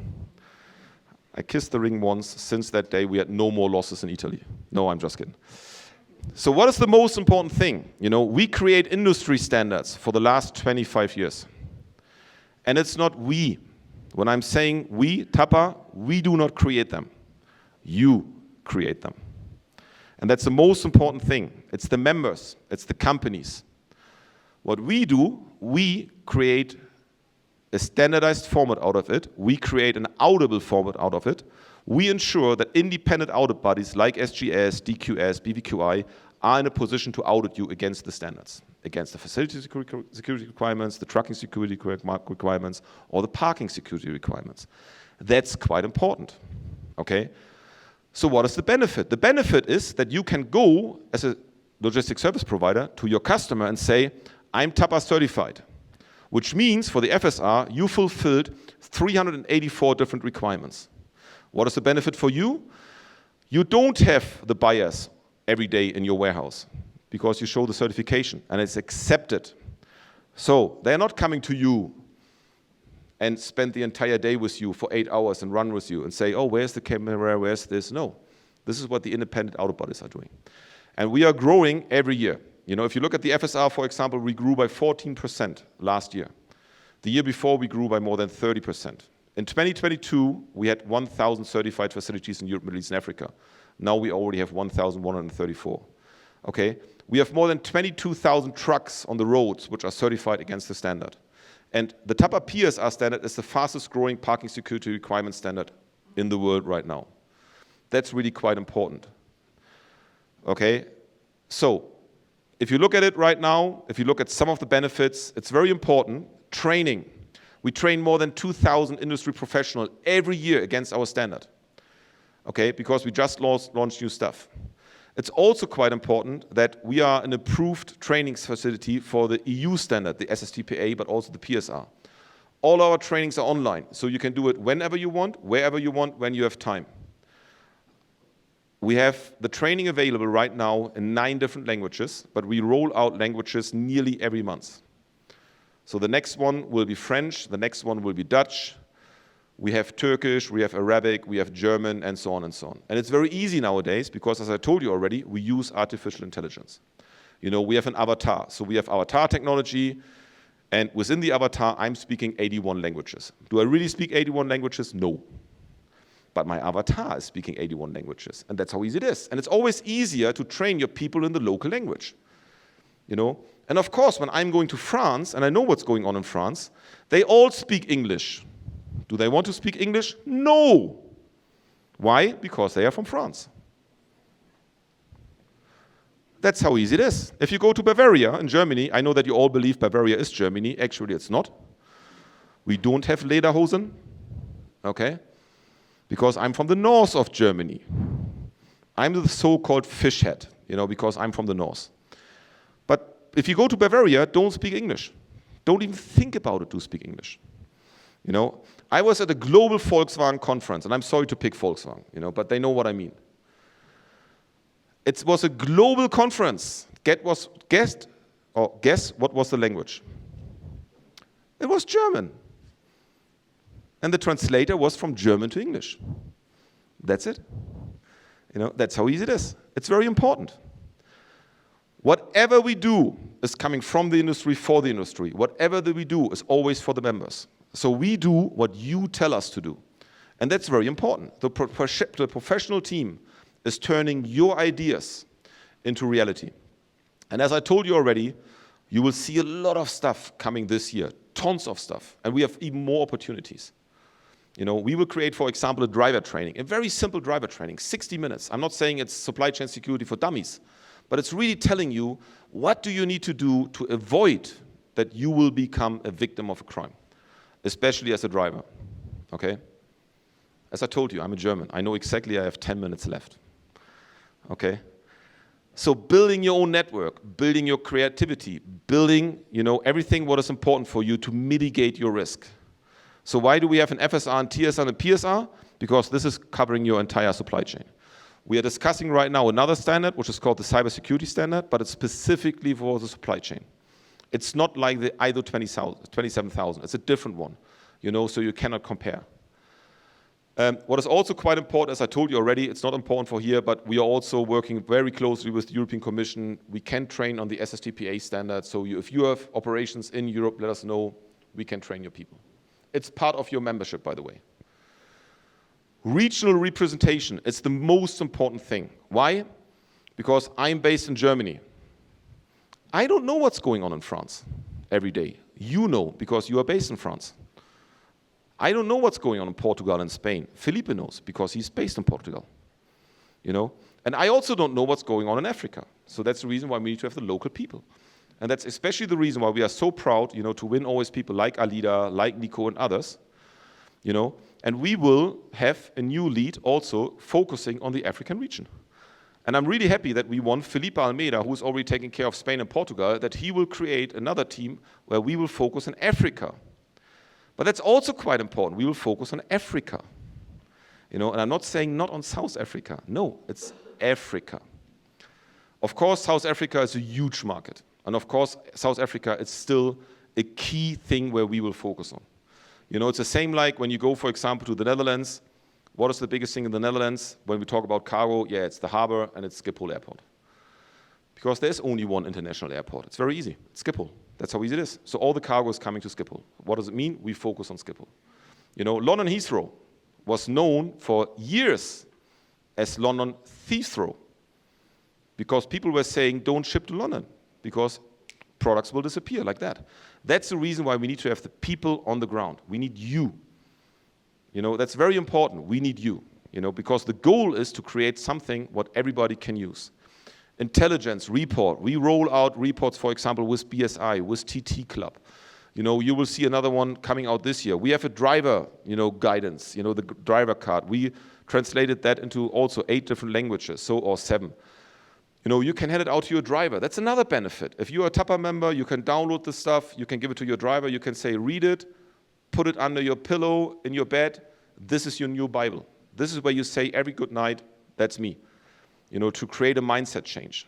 I kissed the ring once. Since that day, we had no more losses in Italy. No, I'm just kidding. So what is the most important thing? We create industry standards for the last 25 years. And it's not we. When I'm saying we, TAPA, we do not create them. You create them. And that's the most important thing. It's the members, it's the companies. What we do, we create a standardized format out of it. We create an auditable format out of it. We ensure that independent audit bodies like SGS, DQS, BVQI are in a position to audit you against the standards, against the facility security requirements, the trucking security requirements, or the parking security requirements. That's quite important, okay? So what is the benefit? The benefit is that you can go as a logistics service provider to your customer and say, I'm TAPA certified, which means for the FSR, you fulfilled 384 different requirements. What is the benefit for you? You don't have the buyers every day in your warehouse because you show the certification and it's accepted. So they're not coming to you and spend the entire day with you for 8 hours and run with you and say, oh, where's the camera, where's this? No, this is what the independent audit bodies are doing. And we are growing every year. You know, if you look at the FSR, for example, we grew by 14% last year. The year before, we grew by more than 30%. In 2022, we had 1,000 certified facilities in Europe, Middle East, and Africa. Now we already have 1,134. Okay? We have more than 22,000 trucks on the roads which are certified against the standard. And the TAPA PSR standard is the fastest growing parking security requirement standard in the world right now. That's really quite important. Okay? So, if you look at it right now, if you look at some of the benefits, it's very important. Training. We train more than 2,000 industry professionals every year against our standard. Okay, because we just launched new stuff. It's also quite important that we are an approved training facility for the EU standard, the SSTPA, but also the PSR. All our trainings are online, so you can do it whenever you want, wherever you want, when you have time. We have the training available right now in 9 different languages, but we roll out languages nearly every month. So the next one will be French, the next one will be Dutch. We have Turkish, we have Arabic, we have German, and so on and so on. And it's very easy nowadays because, as I told you already, we use artificial intelligence. You know, we have an avatar. So we have avatar technology, and within the avatar, I'm speaking 81 languages. Do I really speak 81 languages? No. But my avatar is speaking 81 languages, and that's how easy it is. And it's always easier to train your people in the local language. You know? And of course, when I'm going to France, and I know what's going on in France, they all speak English. Do they want to speak English? No. Why? Because they are from France. That's how easy it is. If you go to Bavaria in Germany, I know that you all believe Bavaria is Germany. Actually, it's not. We don't have lederhosen, okay? Because I'm from the north of Germany. I'm the so-called fish head, you know, because I'm from the north. But if you go to Bavaria, don't speak English. Don't even think about it to speak English. You know, I was at a global Volkswagen conference, and I'm sorry to pick Volkswagen, you know, but they know what I mean. It was a global conference. Guess what was the language? It was German. And the translator was from German to English. That's it. You know, that's how easy it is. It's very important. Whatever we do is coming from the industry for the industry. Whatever that we do is always for the members. So we do what you tell us to do. And that's very important. The professional team is turning your ideas into reality. And as I told you already, you will see a lot of stuff coming this year, tons of stuff, and we have even more opportunities. You know, we will create, for example, a driver training, a very simple driver training, 60 minutes. I'm not saying it's supply chain security for dummies, but it's really telling you what do you need to do to avoid that you will become a victim of a crime, especially as a driver, okay? As I told you, I'm a German. I know exactly I have 10 minutes left, okay? So building your own network, building your creativity, building, you know, everything what is important for you to mitigate your risk. So why do we have an FSR and TSR and PSR? Because this is covering your entire supply chain. We are discussing right now another standard, which is called the cybersecurity standard, but it's specifically for the supply chain. It's not like the ISO 27000. It's a different one, you know, so you cannot compare. What is also quite important, as I told you already, it's not important for here, but we are also working very closely with the European Commission. We can train on the SSTPA standard, so if you have operations in Europe, let us know. We can train your people. It's part of your membership, by the way. Regional representation is the most important thing. Why? Because I'm based in Germany. I don't know what's going on in France every day. You know, because you are based in France. I don't know what's going on in Portugal and Spain. Felipe knows, because he's based in Portugal. You know? And I also don't know what's going on in Africa. So that's the reason why we need to have the local people. And that's especially the reason why we are so proud, you know, to win always people like Alida, like Nico and others. You know? And we will have a new lead also focusing on the African region. And I'm really happy that we won Felipe Almeida, who's already taking care of Spain and Portugal, that he will create another team where we will focus on Africa. But that's also quite important. We will focus on Africa. You know, and I'm not saying not on South Africa. No, it's Africa. Of course, South Africa is a huge market. And of course, South Africa is still a key thing where we will focus on. You know, it's the same like when you go, for example, to the Netherlands. What is the biggest thing in the Netherlands? When we talk about cargo, yeah, it's the harbor and it's Schiphol Airport. Because there's only one international airport. It's very easy. It's Schiphol. That's how easy it is. So all the cargo is coming to Schiphol. What does it mean? We focus on Schiphol. You know, London Heathrow was known for years as London Thieves-Row. Because people were saying, don't ship to London, because products will disappear like that. That's the reason why we need to have the people on the ground. We need you. You know, that's very important. We need you. You know, because the goal is to create something what everybody can use. Intelligence report. We roll out reports, for example, with BSI, with TT Club. You know, you will see another one coming out this year. We have a driver, you know, guidance, you know, the driver card. We translated that into also 8 different languages, or 7. You know, you can hand it out to your driver. That's another benefit. If you're a TAPA member, you can download the stuff, you can give it to your driver, you can say, read it, put it under your pillow, in your bed. This is your new Bible. This is where you say every good night, that's me. You know, to create a mindset change,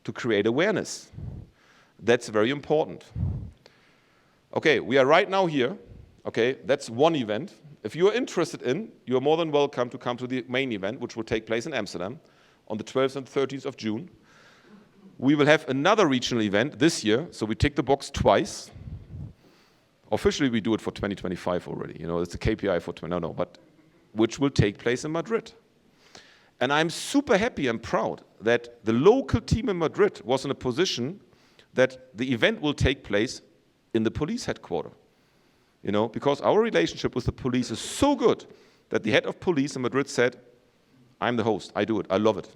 to create awareness. That's very important. Okay, we are right now here. Okay, that's one event. If you are interested in, you are more than welcome to come to the main event, which will take place in Amsterdam on the 12th and 13th of June. We will have another regional event this year, so we tick the box twice. Officially, we do it for 2025 already. You know, it's a KPI for but which will take place in Madrid. And I'm super happy and proud that the local team in Madrid was in a position that the event will take place in the police headquarters. You know, because our relationship with the police is so good that the head of police in Madrid said, I'm the host, I do it, I love it.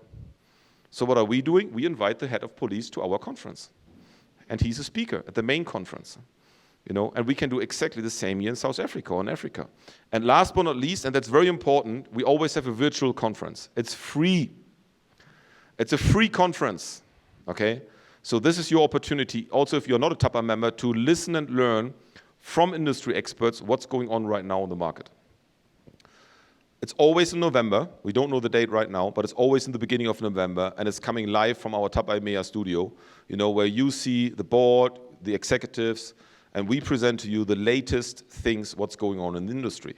So what are we doing? We invite the head of police to our conference. And he's a speaker at the main conference. You know, and we can do exactly the same here in South Africa or in Africa. And last but not least, and that's very important, we always have a virtual conference. It's free. It's a free conference, okay? So this is your opportunity, also if you're not a TAPA member, to listen and learn from industry experts what's going on right now in the market. It's always in November. We don't know the date right now, but it's always in the beginning of November, and it's coming live from our TAPA EMEA studio, you know, where you see the board, the executives, and we present to you the latest things, what's going on in the industry.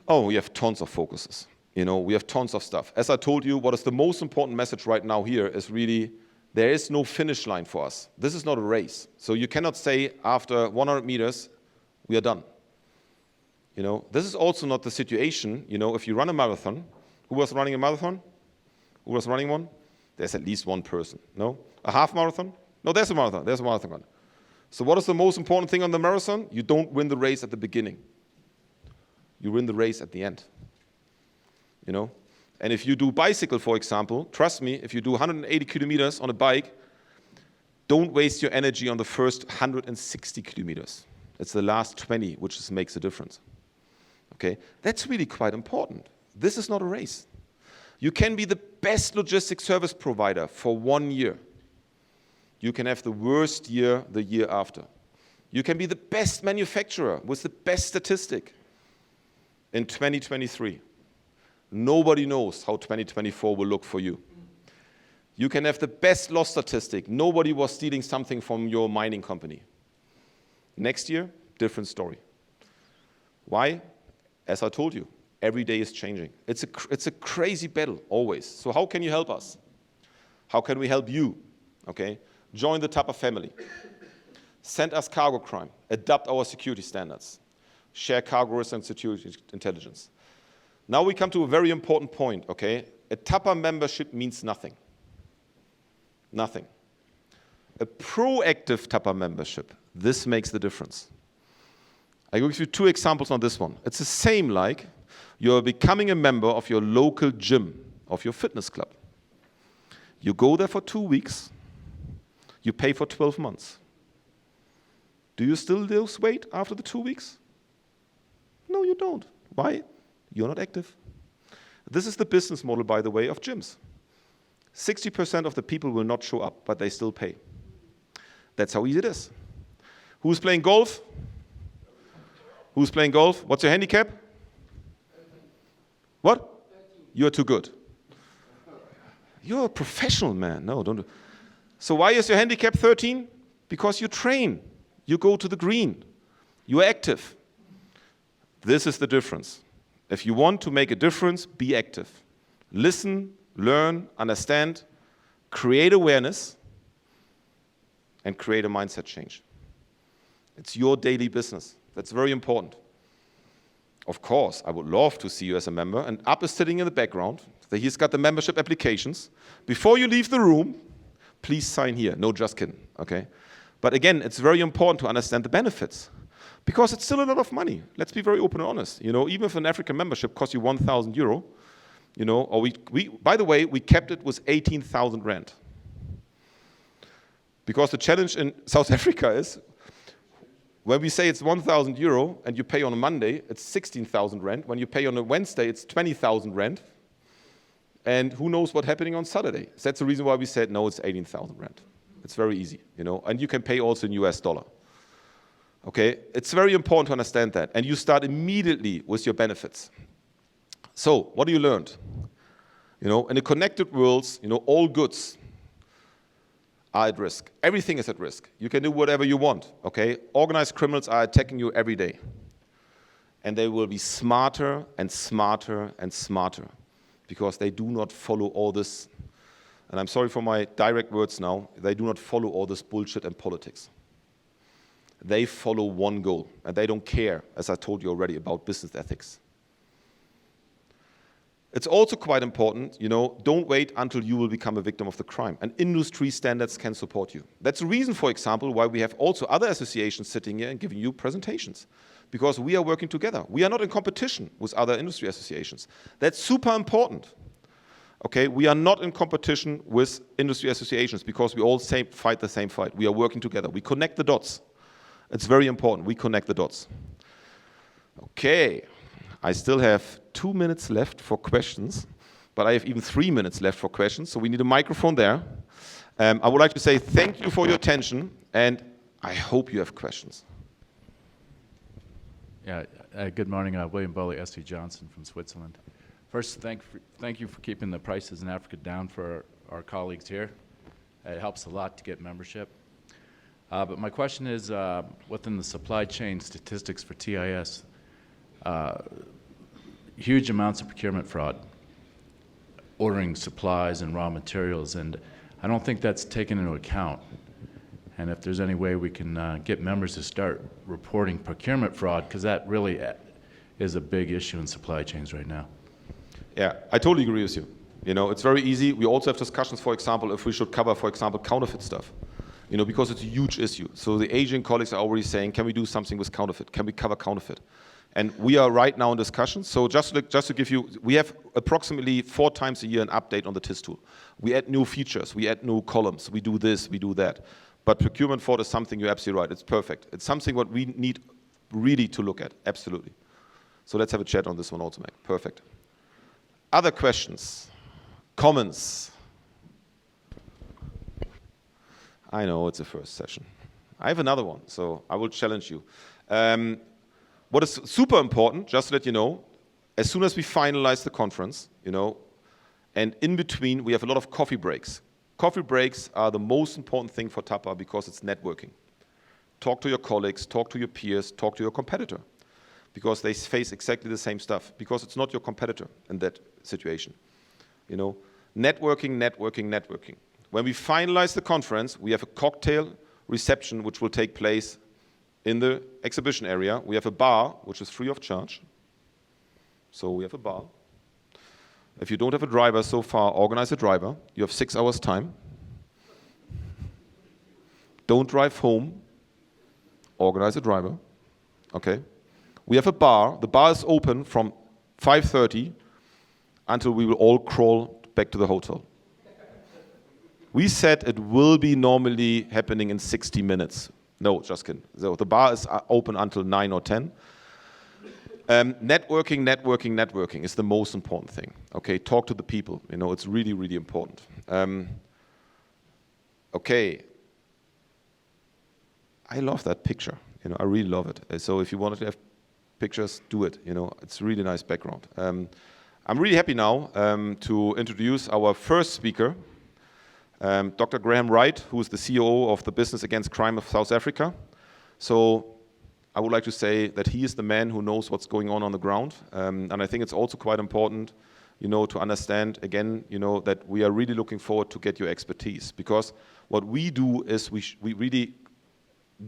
Oh, we have tons of focuses. You know, we have tons of stuff. As I told you, what is the most important message right now here is really, there is no finish line for us. This is not a race. So you cannot say after 100 meters, we are done. You know, this is also not the situation, you know, if you run a marathon. Who was running a marathon? Who was running one? There's at least one person, no? A half marathon? No, there's a marathon. So what is the most important thing on the marathon? You don't win the race at the beginning. You win the race at the end. You know? And if you do bicycle, for example, trust me, if you do 180 kilometers on a bike, don't waste your energy on the first 160 kilometers. It's the last 20 which makes a difference. Okay? That's really quite important. This is not a race. You can be the best logistics service provider for 1 year. You can have the worst year the year after. You can be the best manufacturer with the best statistic in 2023. Nobody knows how 2024 will look for you. You can have the best loss statistic. Nobody was stealing something from your mining company. Next year, different story. Why? As I told you, every day is changing. It's a crazy battle, always. So how can you help us? How can we help you? Okay? Join the TAPA family. Send us cargo crime. Adapt our security standards. share cargo risk and security intelligence. Now we come to a very important point, okay? A TAPA membership means nothing. Nothing. A proactive TAPA membership, this makes the difference. I will give you 2 examples on this one. It's the same like you're becoming a member of your local gym, of your fitness club. You go there for 2 weeks, you pay for 12 months. Do you still lose weight after the 2 weeks? No, you don't. Why? You're not active. This is the business model, by the way, of gyms. 60% of the people will not show up, but they still pay. That's how easy it is. Who's playing golf? Who's playing golf? What's your handicap? What? You're too good. You're a professional, man. No, don't do. So why is your handicap 13? Because you train. You go to the green. You're active. This is the difference. If you want to make a difference, be active. Listen, learn, understand, create awareness, and create a mindset change. It's your daily business. That's very important. Of course, I would love to see you as a member, and Up is sitting in the background. He's got the membership applications. Before you leave the room, please sign here. No, just kidding, okay? But again, it's very important to understand the benefits, because it's still a lot of money. Let's be very open and honest. You know, even if an African membership costs you 1,000 euro, you know, or by the way, we kept it with 18,000 rand. Because the challenge in South Africa is, when we say it's 1,000 euro and you pay on a Monday, it's 16,000 rand. When you pay on a Wednesday, it's 20,000 rand. And who knows what's happening on Saturday? So that's the reason why we said, no, it's 18,000 rand. It's very easy, you know, and you can pay also in US dollar. Okay, it's very important to understand that. And you start immediately with your benefits. So, what do you learn? You know, in the connected worlds, you know, all goods are at risk. Everything is at risk. You can do whatever you want, okay? Organized criminals are attacking you every day. And they will be smarter and smarter and smarter because they do not follow all this, and I'm sorry for my direct words now, they do not follow all this bullshit and politics. They follow one goal, and they don't care, as I told you already, about business ethics. It's also quite important, you know, don't wait until you will become a victim of the crime. And industry standards can support you. That's the reason, for example, why we have also other associations sitting here and giving you presentations. Because we are working together. We are not in competition with other industry associations. That's super important. Okay, we are not in competition with industry associations because we all fight the same fight. We are working together. We connect the dots. It's very important. We connect the dots. Okay. I still have 2 minutes left for questions, but I have even 3 minutes left for questions, so we need a microphone there. I would like to say thank you for your attention, and I hope you have questions. Yeah, good morning, William Bowley, S.C. Johnson from Switzerland. First, thank you for keeping the prices in Africa down for our colleagues here. It helps a lot to get membership. But my question is, within the supply chain statistics for TIS, huge amounts of procurement fraud, ordering supplies and raw materials, and I don't think that's taken into account. And if there's any way we can get members to start reporting procurement fraud, because that really is a big issue in supply chains right now. Yeah, I totally agree with you. You know, it's very easy. We also have discussions, for example, if we should cover, for example, counterfeit stuff. You know, because it's a huge issue. So the Asian colleagues are already saying, can we do something with counterfeit? Can we cover counterfeit? And we are right now in discussions. So just to give you, we have approximately 4 times a year an update on the TIS tool. We add new features, we add new columns, we do this, we do that. But procurement fraud is something, you're absolutely right, it's perfect. It's something what we need really to look at, absolutely. So let's have a chat on this one also, Mike. Perfect. Other questions? Comments? I know it's the first session. I have another one, so I will challenge you. What is super important, just to let you know, as soon as we finalize the conference, you know, and in between we have a lot of coffee breaks. Coffee breaks are the most important thing for TAPA because it's networking. Talk to your colleagues, talk to your peers, talk to your competitor, because they face exactly the same stuff, because it's not your competitor in that situation. You know, networking, networking, networking. When we finalize the conference, we have a cocktail reception which will take place in the exhibition area, we have a bar, which is free of charge. So we have a bar. If you don't have a driver so far, organize a driver. You have 6 hours time. Don't drive home. Organize a driver. Okay. We have a bar. The bar is open from 5:30 until we will all crawl back to the hotel. We said it will be normally happening in 60 minutes. No, just kidding. So the bar is open until 9 or 10. Networking is the most important thing. Okay, talk to the people. You know, it's really, really important. Okay. I love that picture. You know, I really love it. So if you wanted to have pictures, do it. You know, it's a really nice background. I'm really happy now to introduce our first speaker, Dr. Graham Wright, who is the CEO of the Business Against Crime of South Africa. So I would like to say that he is the man who knows what's going on the ground. And I think it's also quite important, you know, to understand, again, you know, that we are really looking forward to get your expertise. Because what we do is we really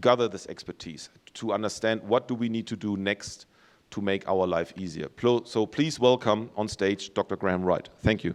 gather this expertise to understand what do we need to do next to make our life easier. So please welcome on stage Dr. Graham Wright. Thank you.